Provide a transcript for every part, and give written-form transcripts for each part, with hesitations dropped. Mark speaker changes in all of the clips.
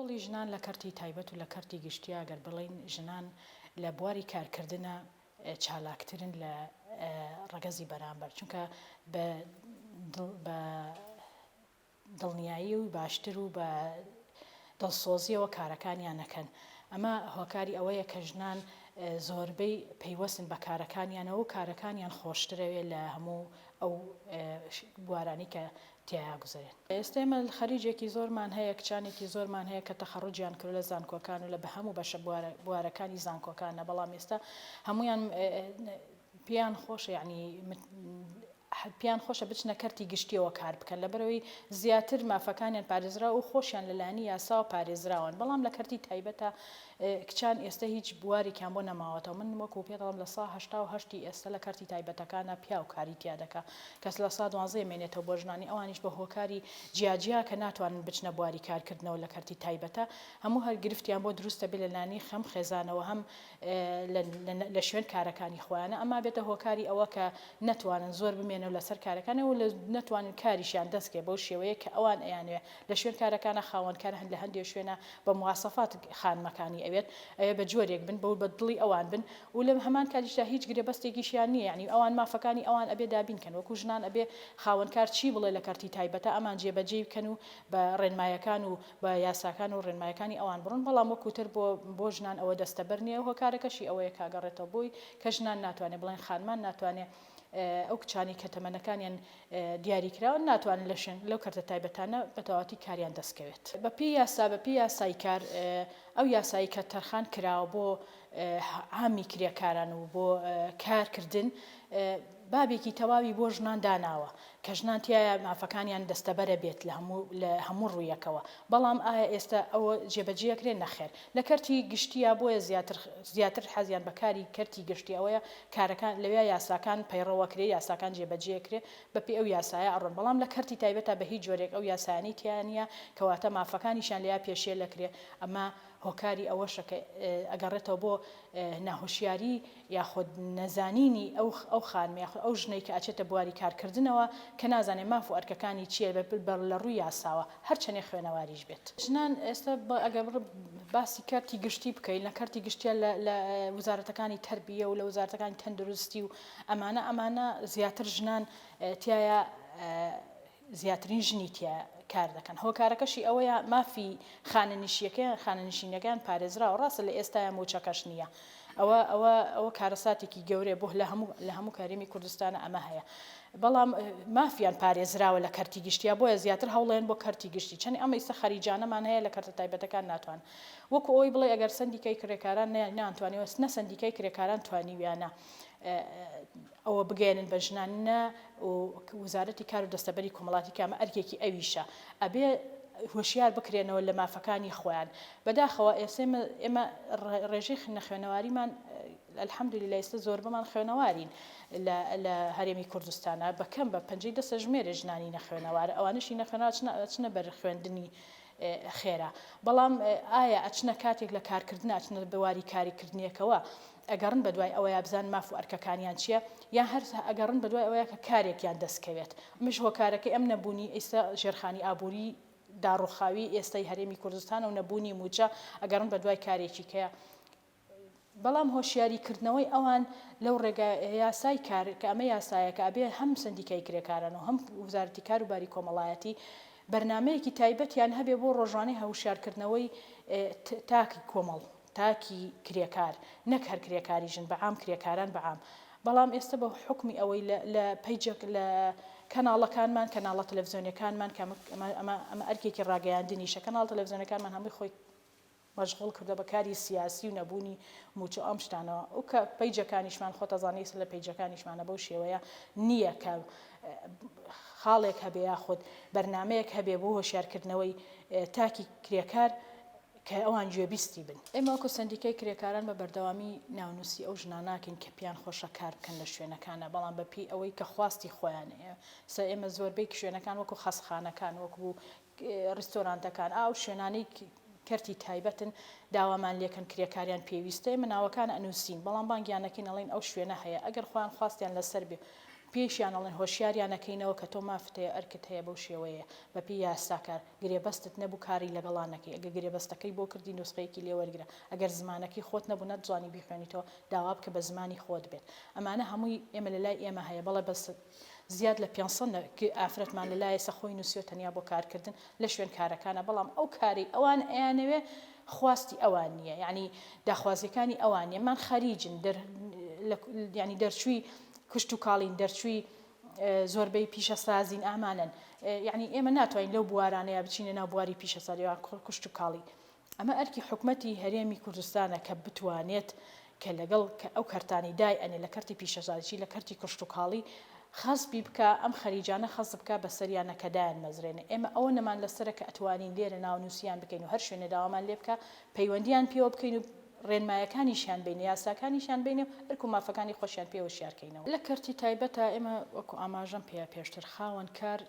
Speaker 1: ڕۆڵی ژنان لە کەرتی تایبەت و لە کەرتی گشتیا ئەگەر بڵین ژنان لە بواری کارکردنە چالاکترن لە ڕەگەزی بەرامبەر چونکە بە دڵنیایی و باشتر و بە دڵسۆزیەوە کارەکانیان نەکەن. ئەمە هۆکاری ئەوەیە کە ژنان زۆربەی پەیوەستن بە کارەکانیانەوە و کارەکانیان خۆشترەوێ لە هەموو ئەو بوارانی کە تیا گوزارێن. ئێستا ئێمە خەریجێکی زۆرمان هەیە، کچانێکی زۆرمان هەیە کە تەخەڕوجیان کرد لە زانکۆکان و لە بە هەموو بەشە بوارەکانی زانکۆکانە، بەڵام ئێستا هەمویان پێیان خۆشە، یعنی پێیان خۆشە بچنە کەرتی گشتیەوە کار بکەن لەبەرەوەی زیاتر مافەکانیان پارێزرا و خۆشیان لەلایەنی یاسا و پارێزراون. بەڵام لە کەرتی تایبەتە کچان ئێستا هیچ بوارێکیان بۆ نەماوەتەوە. من وەکو پێدەڵم لە سا 1970 ئێستا لە کەرتی تایبەتەکانە پیا و کاری تیا دەکا، کەس لە سا 12 مێنێتەوە بۆ ژنانی، ئەوانیش بە هۆکاری جیاجیا کە ناتوانن بچنە بواری کارکردنەوە لە کەرتی تایبەتە، هەموو هەر گرفتیان بۆ دروستە بێ لەلایەنی خەم خێزانەوە هەم لە شوێن کارەکانی خۆیانە، ئەما بێتە هۆکاری ئەوە کە نەتوانن زۆر بمێنەوە لەسەر کارەکانە و نەتوانن کاریشیان دەستکێ بەو شێوەیە کە ئەوان ئەیانوێ لە شوێن کارەکانە خاوەنکار هەند لە هەندێک شوێنە بە مواسەفات خانمەکانی ئەوێت بە جۆرێک بن بە دڵی ئەوان بن و لە هەمان کاریشدا هیچ گرێبەستێکیشیان نییە، یعنی ئەوان مافەکانی ئەوان ئەبێ دابینکەن وەکو ژنان ئەبێ خاوەنکار چی بڵێ لە کەرتی تایبەتە ئەمان جێبەجێ بکەن و بە ڕێنمایەکان و بە یاساکان و ڕێنمایەکانی ئەوان بڕن. بەڵام وەکوتر بۆ ژنان ئەوە دەستەبەر نییە و هۆکارەکەشی ئەوەیە کاگەڕێتەوە بۆی کە ژنان ناتوانێت بڵێن خانمان ناتوانێت ئەو کچانی کە تەمەنەکانیان دیاریکراون ناتوانن لەو کەرتە تایبەتانە بەتەواتی کاریان دەستکەوێت. بەپی یاسایی کار، ئەو یاسایی کە تەرخان کراوە بۆ عامی کرێکاران و بۆ کارکردن بابێکی تەواوی بۆ ژنان داناوە کە ژنان تایە مافەکانیان دەستەبەرە بێت لە هەموو ڕوویەکەوە. بەڵام ئایا ئێستا ئەوە جێبەجێەکرێن نەخێر لە کەرتی گشتیە، بۆیە زیاتر حەزیان بەکاری کەرتی گشتی ئەوەیە کارەکان لەوێ یاساکان پەیڕەوەکرێ، یاساکان جێبەجێکرێ بەپی ئەو یاسایە ئەڕۆن. بەڵام لە کەرتی تایبەتە بە هیچ جۆرێک ئەو یاسانی تیانە کەواتە مافەکانیشان لیا پێشێ لەکرێ. ئەمە هۆکاری ئەوەشە کە ئەگەڕێتەوە بۆ ناهۆشیاری یاخود نەزانینی ئەو خانمە یاخود ئەو ژنەی کە ئاچێتە بواری کارکردنەوە کە نازانێ ماف و ئەرکەکانی چییە بەر لە ڕووی یاساوە هەرچەنێ خوێنەواریش بێت. ژنان ئێستا ئەگەر باسی کارتی گشتی بکەین لە کارتی گشتیە لە وزارەتەکانی تەربیە و لە وزارەتەکانی تەندروستی و ئەمانە زیاتر ژنان تایە زیاترین ژنی تیا کار دەکەن. هۆکارەکەشی ئەوەیە مافی خانەنشینەکان پارێزراوە، ڕاستە لە ئێستاە موچەکەش نییە. ئەوە کارەساتێکی گەورەیە بۆ لە هەموو کاریمی کوردستانە ئەمە هەیە، بەڵام مافیان پارێزراوە لە کەرتی گشتیا، بۆیە زیاتر هەوڵێن بۆ کەرتی گشتی. چەند ئەمە ئێستا خەریجانەمان هەیە لە کەرتە تایبەتەکان ناتوان وەکو ئەوی بڵێ ئەگەر سندیکای کرێکاران ناتوانێت نە سندیکای کرێکاران توانیویانە ئەوە بگەێنن بە ژنانە و وزارەتی کار و دەستەبەری کۆمەڵاتی کامە ئەرکێکی ئەویشە ئەبێ هۆشیار بکرێنەوە لە مافەکانی خۆیان. بەداخەوە ئێمە ڕێژەی خوێنەواریمان الحەمدولیلا ئێستا زۆر بەمان خوێنەوارین لە هەرێمی کوردستانە بەکەم بە 50 ژمێرە ژنانی نەخوێنەوارە، ئەوانشی نەخوێنەوە ئەچنە بەر خوێندنی خێرا. بەڵام ئایا ئەچنە کاتێک لە کارکردن ئەچنە بواری کاریکردنیەکەوە ئەگەڕن بە دوای ئەوەیە بزان ماف و ئەرکەکانیان چییە، یان هەر ئەگەڕن بە دوای ئەوەیە کە کارێکیان دەستکەوێت. مش هۆکارەکەی ئەم نەبوونی ئێستا ژێرخانی ئابووری داڕوخاوی ئێستای هەرێمی کوردستان و نەبوونی موچە ئەگەڕن بە دوای کارێکی کەیە. بەڵام هۆشیاریکردنەوەی ئەوان لەو ڕێگە یاسای کار کە ئەمە یاسایەکە ئەبێ هەم سندیکای کرێکاران و هەم وزارەتی کار و باری کۆمەڵایەتی بەرنامەیەکی تایبەتیان هەبێ بۆ ڕۆژانەی هەوشارکردنەوەی تاکی کۆمەڵ، تاکی کرێکار، نەک هەر کرێکاری ژن بەعام کرێکاران بەعام. بەڵام ئێستا بە حکمی ئەوەی لە پەیجێک لە کەناڵەکانمان کەناڵە تەلەڤیزیۆنیەکانمان ئەمە ئەرکێکی ڕاگەیاندنیشە، کەناڵ تەلەڤیزیۆنەکانمان هەمووی خۆی مەشغوڵ کردە بە کاری سیاسی و نەبوونی موچە ئەم شتانەوە و کە پەیجەکانیشمان خۆتەزانانی لە پەیجەکانیشمانە بەو شێوەیە نییە کە خاڵێک هەبێ یاخود بەرنمەیەک هەبێ بۆ هۆشیارکردنەوەی تاکی کرێکار کە ئەوان گوێبیستی بن. ئێمە وەکو سندیکای کرێکاران بە بەردەوامی ناونووسی ئەو ژناناکەین کە پیان خۆشە کار بکەن لە شوێنەکانە، بەڵام بەپی ئەوەی کە خواستی خۆیانەیە. ئێمە زۆربەی شوێنەکان وەکو خەسخانەکان وەکو ڕستۆرانتەکان ئاو شوێنانەی کەرتی تایبەتن داوامان لێکن کرێکاریان پێویستە، ئێمە ناوەکان ئەنووسین، بەڵام بانگیانەکەین ئەڵێن ئەو شوێنە هەیە ئەگەر خۆیان خواستیان لەسەر بێ پێشیانەڵێن هۆشیاریانەکەینەوە کە تۆ مافتەیە ئەرکت هەیە بەو شێوەیە بە پێی یاساکار گرێبەستت نەبوو کاری لەگەڵانەکەی ئەگە گرێبەستەکەی بۆ کردی نوسخەیەکی لێوەرگرە ئەگەر زمانەکەی خۆت نەبوو نەتوانی بیخوێنیتەوە داوا بکە بە زمانی خۆت بێت ئەمانە هەمووی ئێمە لە لای ئێمە هەیە بەڵێ بەس زیاد لە 500 ئافرەتمان لە لایەسە خۆی نووسیۆ تەنیا بۆ کارکردن لە شوێن کارەکانە بەڵام ئەو کاری ئەوان ئەیانەوێ خواستی ئەوان نییە یعنی داخوازیەکانی ئەوان نیەمان خەریجن ینی دەرچووی کشت و کاڵین دەرچووی زۆربەی پیشەسازین ئامانن یعنی ئێمە ناتوانین لەو بوارانەیە بچینە ناو بواری پیشەسازیەوە کشت و کاڵی ئەمە ئەرکی حکومەتی هەرێمی کوردستانە کە بتوانێت کە لەگەڵ ئەو کەرتانی دای ئەنێ لە کەرتی پیشەسازی لە کەرتی کشت و کاڵی خەزبی بکە ئەم خەریجانە خەز بکە بە سەریانەکەدایان مەزرێنە ئێمە ئەوە نەمان لەسەرە کە ئەتوانین لێرە ناونووسیان بکەین و هەر شوێنە داوامان لێ بکە پەیوەندیان پێوە بکەین و ڕێنمایەکانیشیان بینە یاساکانیشیان بینێ و ئەرک و مافەکانی خۆشیان پێوە شیارکەینەوە لە کەرتی تایبەتە ئێمە وەکو ئاماژەم پێشتر خاوەن کار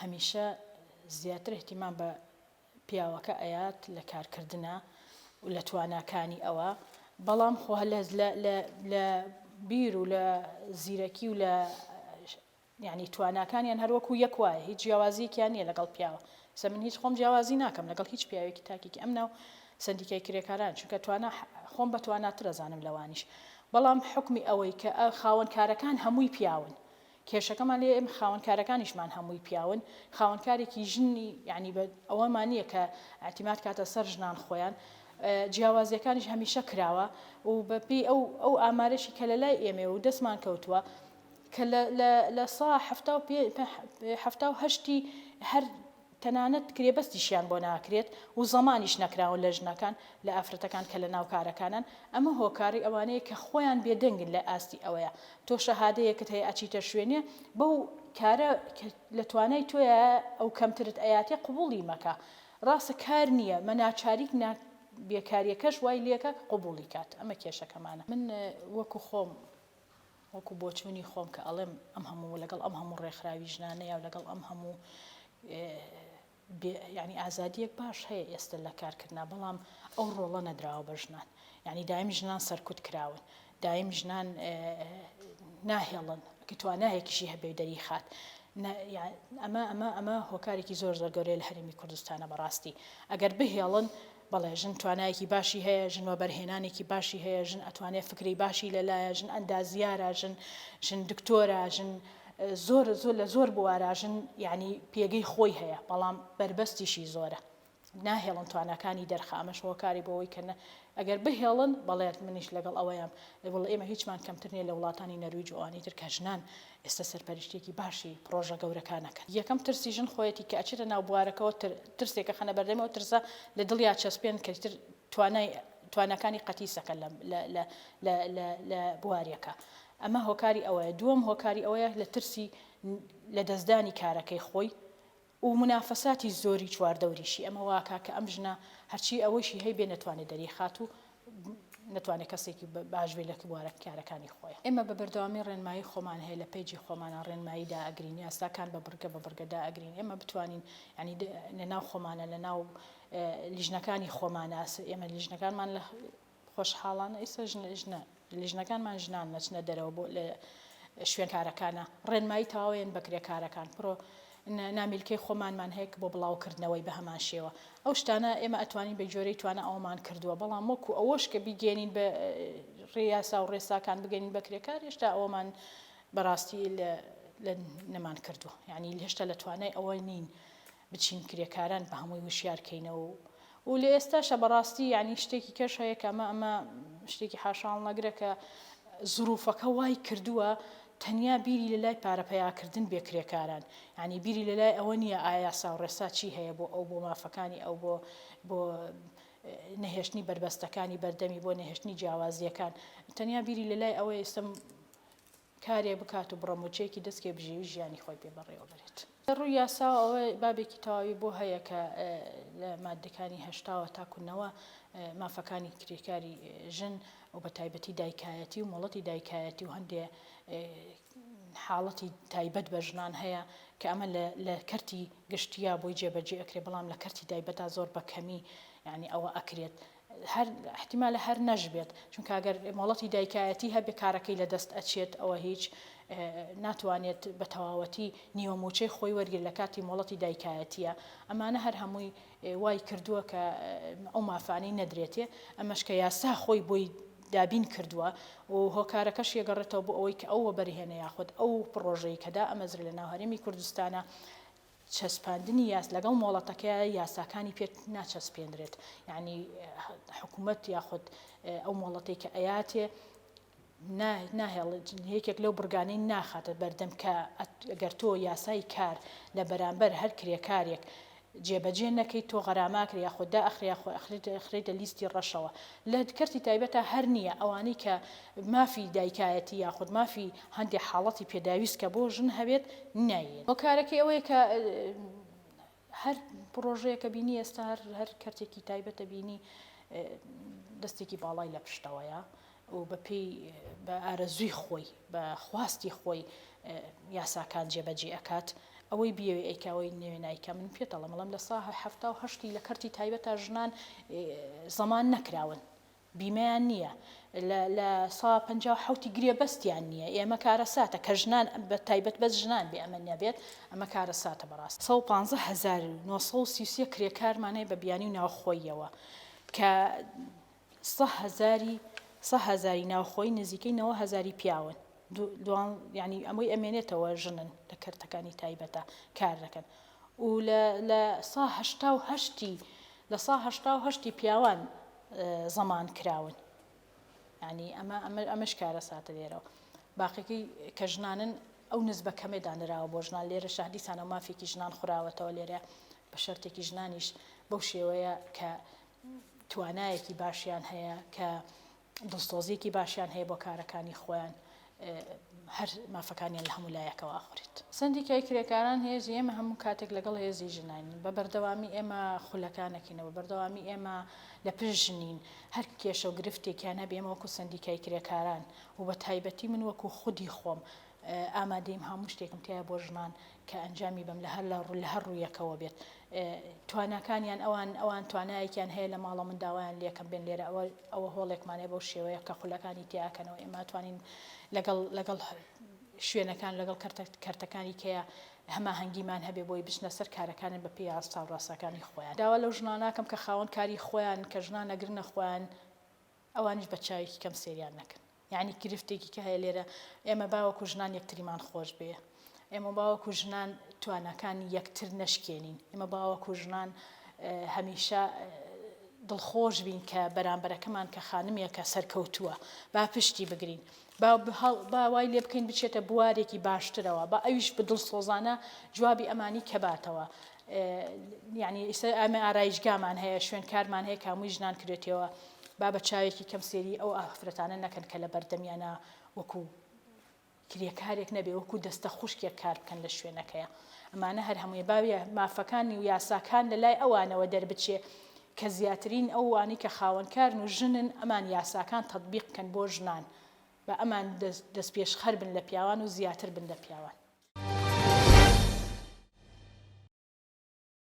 Speaker 1: هەمیشە زیاتر احتیمام بە پیاوەکە ئەیات لە کارکردنە و لە تواناکانی ئەوە بەڵام خۆ لە بیر و لە زیرەکی و لە ینی تواناکانیان هەروەکو یەک وایە هیچ جیاوازیەکیان نییە لەگەڵ پیاوە من هیچ خۆم جیاوازی ناکەم لەگەڵ هیچ پیاوێکی تاکێکی ئەم ناو سندیکای کرێکاران چونکە خۆم بە تواناتر ئەزانم لەوانیش بەڵام حکمی ئەوەی کە خاوەنکارەکان هەمووی پیاون کێشەکەمان لێ ئێمە خاوەنکارەکانیشمان هەمووی پیاون خاوەنکارێکی ژنی یعنی ئەوەمان نییە کە ئاعتیماد کاتە سەر ژنان خۆیان جیاوازیەکانیش هەمیشە کراوە و بەپی ئەو ئامارەشی کە لە لای ئێمە و دەستمان کەوتووە کە لە سا هەفتا و هەشتی هەر تەنانەت کرێبەستیشیان بۆ ناکرێت و زەمانیش نەکراون لە ژنەکان لە ئافرەتەکان کە لە ناو کارەکانن ئەمە هۆکاری ئەوانەیە کە خۆیان بێدەنگن لە ئاستی ئەوەیە تۆ شەهادەیەکت هەیە ئەچیتە شوێنێ بەو کارە لە توانای تۆیە ئەو کەمترت ئەیاتێ قبوڵی مەکە ڕاستە کار نییە مە ناچاریک بێکاریەکەش وای لێکە قبوڵی کات ئەمە کێشەکەمانە من وەکو خۆم وەکو بۆچوونی خۆم کە ئەڵێم ئەم هەموو لەگەڵ ئەم هەموو ڕێکخراوی ژنانەیە و لەگەڵ ئەم هەموو ینی ئازادیەک باش هەیە ئێستا لە کارکردنا بەڵام ئەو ڕۆڵە نەدراوە بە ژنان ینی دایم ژنان سەرکوت کراون دایم ژنان ناهێڵن کە توانایەکیشی هەبێ دەری خات ئەمە هۆکارێکی زۆر گەورەیە لە هەرێمی کوردستانە بەڕاستی ئەگەر بهێڵن بەڵێ ژن توانایەکی باشی هەیە ژنوە بەرهێنانێکی باشی هەیە ژن ئەتوانێت فکری باشی لەلایە ژن ئەندازیارە ژن دکتۆرە ژن زۆر لە زۆر بوارژن ینی پێگەی خۆی هەیە بەڵام بربەستیشی زۆرە ناهێڵن توانەکانی دەرخە ئەمەش هۆکاری بۆەوەی کە ئەگەر بهێڵن بەڵێت منیش لەگەڵ ئەوەیان بڵ ئێمە هیچمان کەمتر نیە لە وڵاتانی نەرویج و ئەوانەی تر کە ژنان ئێستا سەرپەرشتێکی باشی پرۆژە گەورەکانەکەن یەکەم ترسی ژن خۆیەتی کە ئەچێتە ناو بوارەکەەوە ترسێکە خەنە بەردەمەوە ترسە لە دڵیا چەسپێن کەتر توانەکانی قەتی سەکە لە بواریەکە ئەمە هۆکاری ئەوەیە دووەم هۆکاری ئەوەیە لە ترسی لە دەستدانی کارەکەی خۆی و منافەساتی زۆری چواردەوریشی ئەمە واکە کە ئەم ژنە هەرچی ئەوەشی هەی بێ نەتوانێت دەری خات و نەتوانێت کەسێکی باشوێ لە بوارە کارەکانی خۆی ئێمە بە بەردەوامی ڕێنمایی خۆمان هەیە لە پێیجی خۆمانە ڕێنماییدا ئەگرین یاساکان بە بڕگەدا ئەگرین ئێمە بتوانین ینی لە ناو خۆمانە لە ناو لیژنەکانی خۆمانە ئێمە لیژنەکانمان لە خۆشحاڵانە ئێستا ژنە لیژنەکانمان ژنان نەچنە دەرەوە بۆ لە شوێن کارەکانە ڕێنمایی تاوێن بەکرێ کارەکان پرۆ نامیلکەی خۆمانمان هەیە بۆ بڵاوکردنەوەی بە هەمان شێوە ئەو شتانە ئێمە ئەتوانین بە جۆرەی توانە ئەومان کردووە بەڵام وەکو ئەوەش کە بیگەێنین بە ڕێیاسا و ڕێساکان بگەین بەکرێکار هێشتا ئەوەمان بەڕاستی لە نەمان کردووە یعنی هێشتا لە توانای ئەوە نین بچین کرێکاران بە هەمووی وشیارکەینەوە و لە ئێستاشە بەڕاستی ینی شتێکی کەش هەیە کە ئەمە شتێکی حاشان نەگرە کە زروفەکە وای کردووە تەنیا بیری لە لای پارەپەیاکردن بێکرێکاران ینی بیری لە لای ئەوە نییە ئایا ساوڕێسا چی هەیە بۆ ئەو بۆ مافەکانی ئەو بۆ نەهێشتنی بربەستەکانی بەردەمی بۆ نەهێشتنی جیاوازیەکان تەنیا بیری لە لای ئەوە ئێستم کارێ بکات و بڕەموچەیەکی دەستکێ بژێوی ژیانی خۆی پێ بەڕێوە بێت ڕووی یاسا ئەوە بابێکی تەواوی بۆ هەیە کە لە مادەکانی هەشتاوە تاکوونەوە مافەکانی کرێکاری ژن و بە تایبەتی دایکایەتی و مۆڵەتی دایکایەتی و هەندێ حاڵەتی تایبەت بە ژنان هەیە کە ئەمە لە کەرتی گشتیا بۆی جێبەجێ ئەکرێ بەڵام لە کەرتی دایبەتا زۆر بەکەمی ینی ئەوە ئەکرێت احتیمالە هەر نەژبێت چونکە ئەگەر مۆڵەتی دایکایەتی هەبێ کارەکەی لە دەست ئەچێت ئەوە هیچ ناتوانێت بە تەواوەتی نیوەموچەی خۆی وەرگر لە کاتی مۆڵەتی دایکایەتیە ئەمانە هەر هەمووی وای کردووە کە ئەو مافانەی نەدرێتێ ئەمەش کە یاسا خۆی بۆی دابین کردووە و هۆکارەکەش یەگەڕێتەوە بۆ ئەوەی کە ئەوە بەرهێنە یاخود ئەو پرۆژەی کەدا ئەمەزر لە ناو هەرێمی کوردستانە چەسپاندنی لەگەڵ مۆڵەتەکە یاساکانی پێ ناچەسپێنرێت یعنی حکوومەت یاخود ئەو مۆڵەتی کە ئەیاتێ ناهێڵ یەکێک لەو بڕگانەی ناخاتە بەردەم کە ئەگەر تۆ یاسای کار لە بەرامبەر هەر کرێکارێک جێبەجێ نەکەیت تۆ غەراماکر یاخوددا ئەخرێتە لیستی ڕەشەوە لە کەرتی تایبەتە هەر نییە ئەوانەی کە مافی دایکایەتی یاخود مافی هەندێک حاڵەتی پێداویست کە بۆ ژن هەبێت نایێت هۆکارەکەی ئەوەیە کە هەر پرۆژەیەکە بینی ئێستا هەر کەرتێکی تایبەتە بینی دەستێکی باڵای لە پشتەوەیە و بە ئارەزووی خۆی بە خواستی خۆی یاساکان جێبەجێ ئەکات ئەوەی بیەوێ ئەیکاوەی نوێنایکە من پێتەڵە مەڵم لە ساڵ 1970 لە کەرتی تایبەتە ژنان زەمان نەکراون بیمەیان نییە لە ساڵ 57 گرێ بەستیان نییە ئێمە کارەساتە کە ژنان بە تایبەت بەس ژنان بێ ئەمە نەبێت ئەمە کارەساتە بەڕاست 150,933 کرێکارمانەیە بە بیانی و ناوخۆیەوە کە 100,000 ناوخۆی نزیکەی 90,000 پیاون ینی ئەمەی ئەمێنێتەوە ژنن لە کەرتەکانی تایبەتە کار دەکەن و لە 188 پیاوان زەمان کراون ینی ئەمەش کارە ساتە لێرەوە باقیەکەی کە ژنانن ئەو نسبە کەمێ دانراوە بۆ ژنان لێرە شاهدیسانە مافێکی ژنان خوراوەتەوە لێرە بە شەرتێکی ژنانیش بەو شێوەیە کە توانایەکی باشیان هەیە کە دڵسۆزیەکی باشیان هەیە بۆ کارەکانی خۆیان هەر مافەکانیان لە هەموو لایەکەوە ئاخورێت سندیکای کرێکاران هێزی ئێمە هەموو کاتێک لەگەڵ هێزی ژنانین بە بەردەوامی ئێمە خولەکانەکەینەوە بەردەوامی ئێمە لە پشت ژنین هەر کێشە و گرفتێکیان هەبێ ئێمە وەکو سندیکای کرێکاران و بە تایبەتی من وەکو خودی خۆم ئامادەیم هەموو شتێکم تایە بۆ ژنان کە ئەنجامی بەم لە هەر ڕوویەکەوە بێت تواناکانیان ئەوان توانایەکیان هەیە لە ماڵە منداوایان لێکم بێن لێرە ئەوە هۆڵێکمانێ بەو شێوەیە کە خولەکانی تیاکەنەوە ئێمە توانین لەگەڵ شوێنەکان لەگەڵ کەرتەکانی کەیە هەماهەنگیمان هەبێ بۆی بچنە سەر کارەکانن بە پێی ئاستا و ڕاستەکانی خۆیان داوا لەو ژناناکەم کە خاوەن کاری خۆیان کە ژنان ئەگرنە خۆیان ئەوانیش بە چاوێکی کەم سێریان نەکەن یعنی گرفتێکی کە هەیە لێرە ئێمە باوەکو ژنان یەکتریمان خۆش بێ ئێمە باوەکو ژنان توانەکانی یەکتر نەشکێنین ئێمە باوەکو ژنان هەمیشە دڵخۆش بین کە بەرامبەرەکەمان کە خانمێکە سەرکەوتووە با پشتی بگرین با وای لێ بکەین بچێتە بوارێکی باشترەوە با ئەویش بە دڵسۆزانە جوابی ئەمانی کەباتەوە یعنی ئەمە ئارایشگامان هەیە شوێن کارمان هەیە کامووی ژنان کرێتەوە با بە چاوێکی کەم سێری ئەو ئافرەتانە نەکەن کە لە بەردەمیانە وەکو کرێکارێک نەبێ وەکو دەستە خوشکێک کار بکەن لە شوێنەکەیە ئەمانە هەر هەمووی باویە مافەکانی و یاساکان لە لای ئەوانەوە دەربچێ کە زیاترین ئەوانی کە خاوەنکارن و ژنن ئەمان یاساکان تەطبیق بکەن بۆ ژنان و ئەمان دەست پێشخەر بن لە پیاوان و زیاتر بن لە پیاوان